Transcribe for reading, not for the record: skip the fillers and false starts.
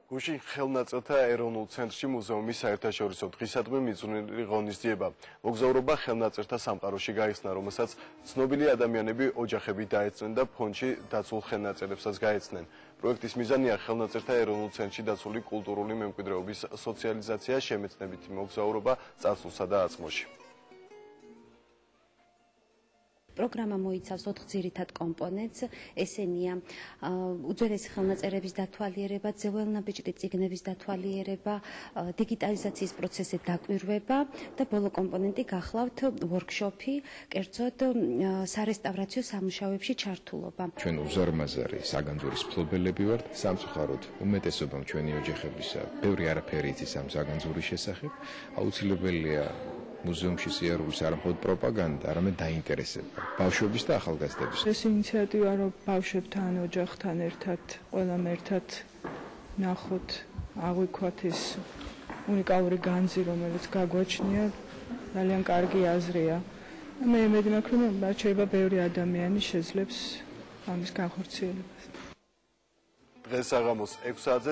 გუშინ ხელნაწერთა ეროვნულ ცენტრში მუზეუმის საერთაშორისო დღისადმი მიძღვნილი ღონისძიება. მოგზაურობა ხელნაწერთა სამყაროში გაიხსნა, რომელსაც ცნობილი ადამიანები ოჯახებით დაეცნენ და ფონდში დაცულ ხელნაწერებსაც გაეცნენ. პროექტის მიზანია ხელნაწერთა ეროვნულ ცენტრში დაცული კულტურული მემკვიდრეობის სოციალიზაცია, შემეცნებითი მოგზაურობა წარსულსა და აწმოში. პროგრამა მოიცავს 4 ძირითად კომპონენტს, ესენია უძველესი ხელნაწერების დათვალიერება, ძველნაბეჭდი წიგნების დათვალიერება, დიგიტალიზაციის პროცესის დაკვირვება და ბოლო კომპონენტი გახლავთ ვორქშოპი, კერძოდ სარესტავრაციო სამუშაოებში ჩართულობა. ჩვენ უზარმაზარი საგანძურის მფლობელები ვართ, სამწუხაროდ უმეტესობამ ჩვენი ოჯახებისა ბევრი არაფერი იცის ამ საგანძურის შესახებ, აუცილებელია მუზეუმში სიარულის არა მხოლოდ პროპაგანდა, არამედ დაინტერესება ბავშვების და ახალგაზრდების. ეს ინიციატივა, რომ ბავშვებთან, ოჯახთან ერთად, ყველამ ერთად ნახოთ, აღვიქვათ ეს უნიკალური განძი, რომელიც გაგვაჩნია, ძალიან კარგი აზრია. მე იმედი მაქვს, რომ მათ შეიძლება ბევრი ადამიანი შეძლებს ამის განხორციელებას. დღეს საღამოს 6 საათზე